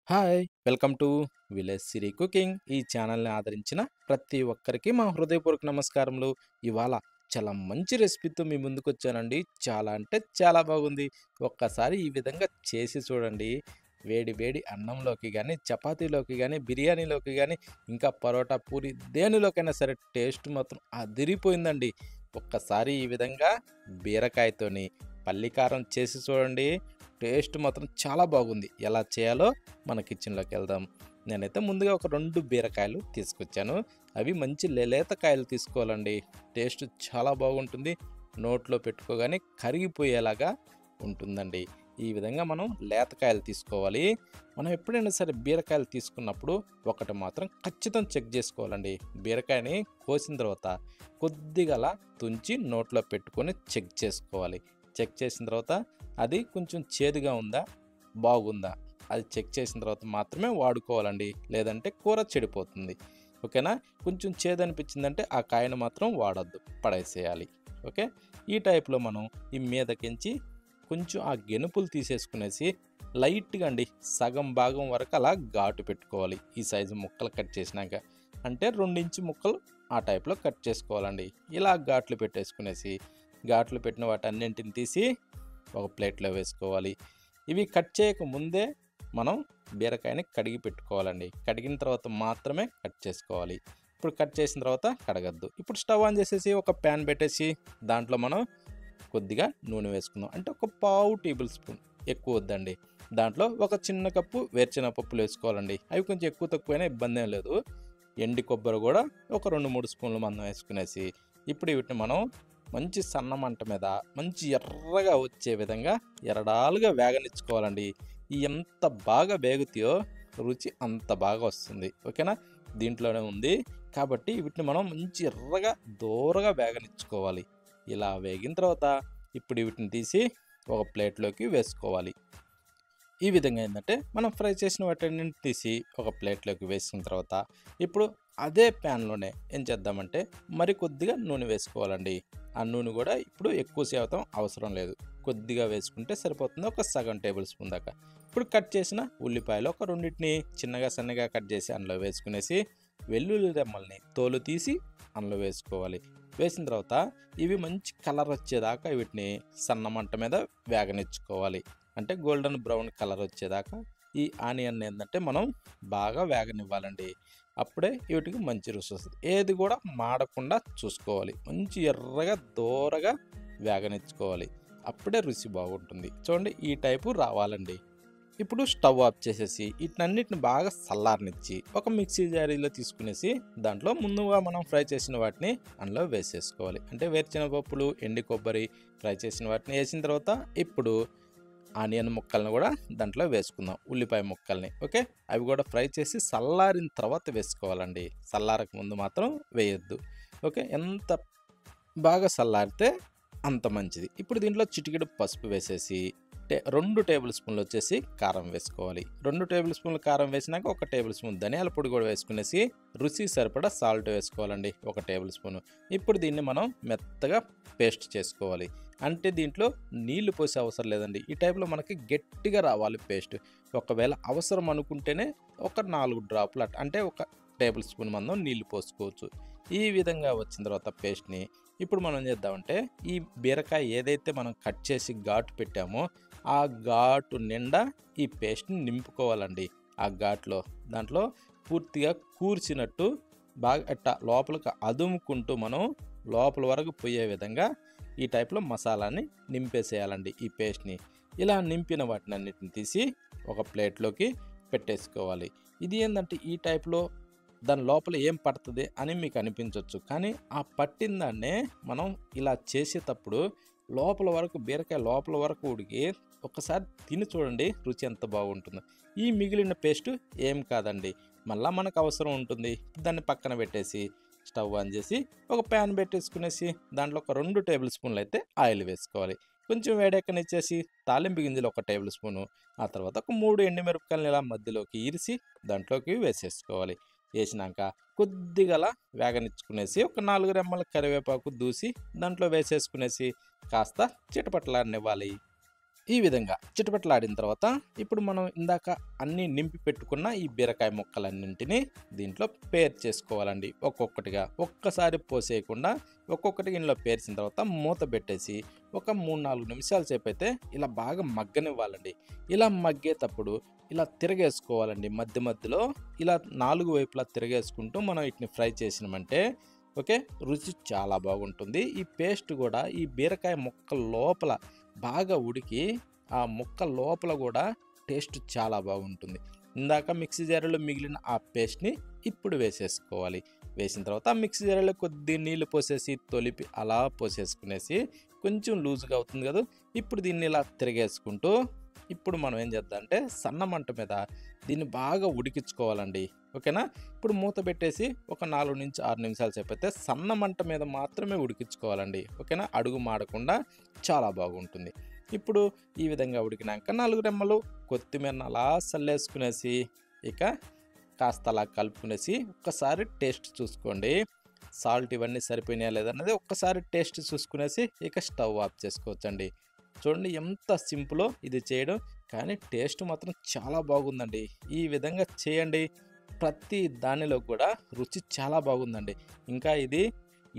Hi! Welcome to village Siri cooking. ఈ ఛానల్‌ని ఆదరించిన ప్రతి ఒక్కరికి మా హృదయపూర్వక నమస్కారములు. ఇవాళ చాలా మంచి రెసిపీతో మీ ముందుకొచ్చానండి. చాలా అంటే చాలా బాగుంది. ఒక్కసారి ఈ విధంగా చేసి చూడండి. వేడి వేడి అన్నంలోకి గానీ, చపాతీలోకి గానీ, బిర్యానీలోకి గానీ, ఇంకా పరోటా, పూరి దేనిలోకైనా సరే టేస్ట్ మాత్రం అదిరిపోయిందండి. ఒక్కసారి ఈ విధంగా బీరకాయతోని పల్లికారం చేసి చూడండి. టేస్ట్ మాత్రం చాలా బాగుంది. ఎలా చేయాలో మన కిచెన్‌లోకి వెళ్దాం. నేనైతే ముందుగా ఒక 2 బీరకాయలు తీసుకొచ్చాను. అవి మంచి లేత కాయలు తీసుకోవాలండి. టేస్ట్ చాలా బాగుంటుంది. నోట్లో పెట్టుకోగానే కరిగిపోయేలాగా ఉంటుందండి. ఈ విధంగా మనం లేత కాయలు తీసుకోవాలి. మనం ఎప్పుడైనా సరే బీరకాయలు తీసుకున్నప్పుడు ఒకటి మాత్రం ఖచ్చితంగా చెక్ చేసుకోవాలండి. బీరకాయని కోసిన తర్వాత కొద్దిగా అలా తుంచి నోట్లో పెట్టుకొని చెక్ చేసుకోవాలి. చెక్ చేసిన తర్వాత అది కొంచెం చేదుగా ఉందా? బాగుందా? అది చెక్ చేసిన తర్వాత మాత్రమే వాడుకోవాలండి. లేదంటే కూర చెడిపోతుంది. ఓకేనా? కొంచెం చేదనిపించిందంటే ఆ కాయను మాత్రం వాడొద్దు. పడేసేయాలి. ఓకే. ఈ టైప్‌లో మనం ఈ మీదకించి కొంచెం ఆ గెనుపులు తీసేసుకునేసి లైట్‌గా అండి సగం భాగం వరకు అలా ఘాటు పెట్టుకోవాలి. ఈ సైజు ముక్కలు కట్ చేసినాక. అంటే 2 ఇంచు ముక్కలు ఆ టైప్‌లో కట్ చేసుకోవాలండి. ఇలా ఘాట్లు పెట్టేసుకునేసి ఘాట్లు పెట్టిన వాటన్నింటిని తీసి ఒక ప్లేట్‌లో వేసుకోవాలి. ఇవి కట్ చేయక ముందే మనం బీరకాయని కడిగి పెట్టుకోవాలండి. కడిగిన తర్వాత మాత్రమే కట్ చేసుకోవాలి. ఇప్పుడు కట్ చేసిన తర్వాత కడగొద్దు. ఇప్పుడు స్టవ్ ఆన్ చేసేసి ఒక ప్యాన్ పెట్టేసి దాంట్లో మనం కొద్దిగా నూనె వేసుకుందాం. అంటే ఒక పావు టేబుల్ స్పూన్ ఎక్కువ వద్దండి. దాంట్లో ఒక చిన్న కప్పు వేరుశెనగ పప్పులు వేసుకోవాలండి. అవి కొంచెం ఎక్కువ తక్కువైనా ఇబ్బంది ఏం లేదు. ఎండి కొబ్బరి కూడా ఒక 2, 3 స్పూన్ల మందం వేసుకునేసి ఇప్పుడు వీటిని మనం మంచి సన్న మంట మీద మంచి ఎర్రగా వచ్చే విధంగా ఎరడాలుగా వేగనిచ్చుకోవాలండి. ఈ ఎంత బాగా వేగుతాయో రుచి అంత బాగా వస్తుంది. ఓకేనా? దీంట్లోనే ఉంది. కాబట్టి వీటిని మనం మంచి ఎర్రగా దోరగా వేగనిచ్చుకోవాలి. ఇలా వేగిన తర్వాత ఇప్పుడు వీటిని తీసి ఒక ప్లేట్‌లోకి వేసుకోవాలి. ఈ విధంగా ఏందంటే మనం ఫ్రై చేసిన వాటన్నిటిని తీసి ఒక ప్లేట్‌లోకి వేసిన తర్వాత ఇప్పుడు అదే ప్యాన్‌లోనే ఏం చేద్దామంటే మరి కొద్దిగా నూనె వేసుకోవాలండి. ఆ నూనె కూడా ఇప్పుడు ఎక్కువ శాతం అవసరం లేదు. కొద్దిగా వేసుకుంటే సరిపోతుంది. ఒక సగం టేబుల్ స్పూన్ దాకా. ఇప్పుడు కట్ చేసిన ఉల్లిపాయలు ఒక రెండిటిని చిన్నగా సన్నగా కట్ చేసి అందులో వేసుకునేసి వెల్లుల్లి రెమ్మల్ని తోలు తీసి అందులో వేసుకోవాలి. వేసిన తర్వాత ఇవి మంచి కలర్ వచ్చేదాకా వీటిని సన్న మంట మీద వేగనిచ్చుకోవాలి. అంటే గోల్డెన్ బ్రౌన్ కలర్ వచ్చేదాకా ఈ ఆనియన్ ఏందంటే మనం బాగా వేగనివ్వాలండి. అప్పుడే వీటికి మంచి రుచి వస్తది. ఏది కూడా మాడకుండా చూసుకోవాలి. మంచి ఎర్రగా దోరగా వేగనిచ్చుకోవాలి. అప్పుడే రుచి బాగుంటుంది. చూడండి ఈ టైపు రావాలండి. ఇప్పుడు స్టవ్ ఆఫ్ చేసేసి వీటన్నిటిని బాగా చల్లారనిచ్చి ఒక మిక్సీ జారీలో తీసుకునేసి దాంట్లో ముందుగా మనం ఫ్రై చేసిన వాటిని అందులో వేసేసుకోవాలి. అంటే వేరుశెనగ పప్పులు, ఎండి కొబ్బరి ఫ్రై చేసిన వాటిని వేసిన తర్వాత ఇప్పుడు ఆనియన్ ముక్కల్ని కూడా దాంట్లో వేసుకుందాం. ఉల్లిపాయ ముక్కల్ని. ఓకే. అవి కూడా ఫ్రై చేసి చల్లారిన తర్వాత వేసుకోవాలండి. చల్లారక ముందు మాత్రం వేయొద్దు. ఓకే. ఎంత బాగా చల్లారితే అంత మంచిది. ఇప్పుడు దీంట్లో చిటికెడు పసుపు వేసేసి 2 టేబుల్ స్పూన్‌లొచ్చేసి కారం వేసుకోవాలి. 2 టేబుల్ స్పూన్‌ల కారం వేసినాక ఒక టేబుల్ స్పూన్ ధనియాల పొడి కూడా వేసుకునేసి రుచికి సరిపడా సాల్ట్ వేసుకోవాలండి. ఒక టేబుల్ స్పూను. ఇప్పుడు దీన్ని మనం మెత్తగా పేస్ట్ చేసుకోవాలి. అంటే దీంట్లో నీళ్లు పోసే అవసరం లేదండి. ఈ టైప్‌లో మనకి గట్టిగా రావాలి పేస్ట్. ఒకవేళ అవసరం అనుకుంటేనే ఒక 4 డ్రాపులు అంటే ఒక టేబుల్ స్పూన్ మందం నీళ్లు పోసుకోవచ్చు. ఈ విధంగా వచ్చిన తర్వాత పేస్ట్‌ని ఇప్పుడు మనం ఏం చేద్దామంటే ఈ బీరకాయ ఏదైతే మనం కట్ చేసి ఘాటు పెట్టామో ఆ ఘాటు నిండా ఈ పేస్ట్‌ని నింపుకోవాలండి. ఆ ఘాట్లో. దాంట్లో పూర్తిగా కూర్చినట్టు బాగా అట్టా లోపలికి అదుముకుంటూ మనం లోపల వరకు పోయే విధంగా ఈ టైప్‌లో మసాలాని నింపేసేయాలండి ఈ పేస్ట్‌ని. ఇలా నింపిన వాటినన్నిటిని తీసి ఒక ప్లేట్‌లోకి పెట్టేసుకోవాలి. ఇది ఏందంటే ఈ టైప్‌లో దాని లోపల ఏం పడతది అని మీకు అనిపించొచ్చు. కానీ ఆ పట్టిన దాన్నే మనం ఇలా చేసేటప్పుడు లోపల వరకు బీరకాయ లోపల వరకు ఉడికి ఒక్కసారి తిని చూడండి రుచి ఎంత బాగుంటుందో. ఈ మిగిలిన పేస్టు ఏం కాదండి. మళ్ళా మనకు అవసరం ఉంటుంది. దాన్ని పక్కన పెట్టేసి స్టవ్ ఆన్ చేసి ఒక ప్యాన్ పెట్టేసుకునేసి దాంట్లో ఒక 2 టేబుల్ స్పూన్‌లయితే ఆయిల్ వేసుకోవాలి. కొంచెం వేడెక్కనిచ్చేసి తాలింపు గింజలు ఒక టేబుల్ స్పూను, ఆ తర్వాత ఒక 3 ఎండుమిరపకాయలని ఇలా మధ్యలోకి ఇరిసి దాంట్లోకి వేసేసుకోవాలి. ఏసినాక కొద్దిగా అలా వేగనిచ్చుకునేసి ఒక 4 రెమ్మల కరివేపాకు దూసి దాంట్లో వేసేసుకునేసి కాస్త చిటపటలాడనివ్వాలి. ఈ విధంగా చిటపటలాడిన తర్వాత ఇప్పుడు మనం ఇందాక అన్నీ నింపి పెట్టుకున్న ఈ బీరకాయ ముక్కలన్నింటినీ దీంట్లో పేర్ చేసుకోవాలండి. ఒక్కొక్కటిగా ఒక్కసారి పోసేయకుండా ఒక్కొక్కటిగా ఇందులో పేర్చిన తర్వాత మూత పెట్టేసి ఒక 3-4 నిమిషాల సేపు అయితే ఇలా బాగా మగ్గనివ్వాలండి. ఇలా మగ్గేటప్పుడు ఇలా తిరగేసుకోవాలండి. మధ్య మధ్యలో ఇలా 4 వైపులా తిరగేసుకుంటూ మనం వీటిని ఫ్రై చేసినామంటే ఓకే, రుచి చాలా బాగుంటుంది. ఈ పేస్ట్ కూడా ఈ బీరకాయ ముక్క లోపల బాగా ఉడికి ఆ ముక్క లోపల కూడా టేస్ట్ చాలా బాగుంటుంది. ఇందాక మిక్సీ జార్లో మిగిలిన ఆ పేస్ట్ని ఇప్పుడు వేసేసుకోవాలి. వేసిన తర్వాత ఆ మిక్సీ జార్లో కొద్ది నీళ్ళు పోసేసి తొలిపి అలా పోసేసుకునేసి కొంచెం లూజ్గా అవుతుంది కదా, ఇప్పుడు దీన్ని ఇలా తిరిగేసుకుంటూ ఇప్పుడు మనం ఏం చేద్దాం అంటే సన్న మంట మీద దీన్ని బాగా ఉడికించుకోవాలండి. ఓకేనా, ఇప్పుడు మూత పెట్టేసి ఒక 4-6 నిమిషాల సేపు అయితే సన్న మంట మీద మాత్రమే ఉడికించుకోవాలండి. ఓకేనా, అడుగు మాడకుండా చాలా బాగుంటుంది. ఇప్పుడు ఈ విధంగా ఉడికినాక 4 రెమ్మలు కొత్తిమీరను అలా చల్లేసుకునేసి ఇక కాస్త అలా కలుపుకునేసి ఒక్కసారి టేస్ట్ చూసుకోండి. సాల్ట్ ఇవన్నీ సరిపోయినాయా లేదన్నది ఒక్కసారి టేస్ట్ చూసుకునేసి ఇక స్టవ్ ఆఫ్ చేసుకోవచ్చండి. చూడండి ఎంత సింపులో ఇది చేయడం, కానీ టేస్ట్ మాత్రం చాలా బాగుందండి. ఈ విధంగా చేయండి, ప్రతి దానిలో కూడా రుచి చాలా బాగుందండి. ఇంకా ఇది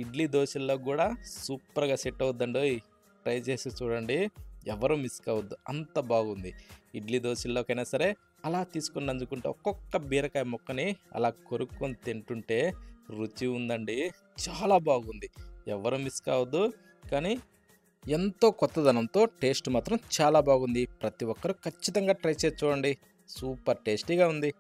ఇడ్లీ దోశల్లో కూడా సూపర్గా సెట్ అవుద్దండి. ట్రై చేసి చూడండి, ఎవరు మిస్ కావద్దు, అంత బాగుంది. ఇడ్లీ దోశల్లోకైనా సరే అలా తీసుకొని నంచుకుంటే ఒక్కొక్క బీరకాయ ముక్కని అలా కొరుక్కొని తింటుంటే రుచి ఉందండి, చాలా బాగుంది. ఎవరు మిస్ కావద్దు. కానీ ఎంతో కొత్తదనంతో టేస్ట్ మాత్రం చాలా బాగుంది. ప్రతి ఒక్కరు ఖచ్చితంగా ట్రై చేసి చూడండి, సూపర్ టేస్టీగా ఉంది.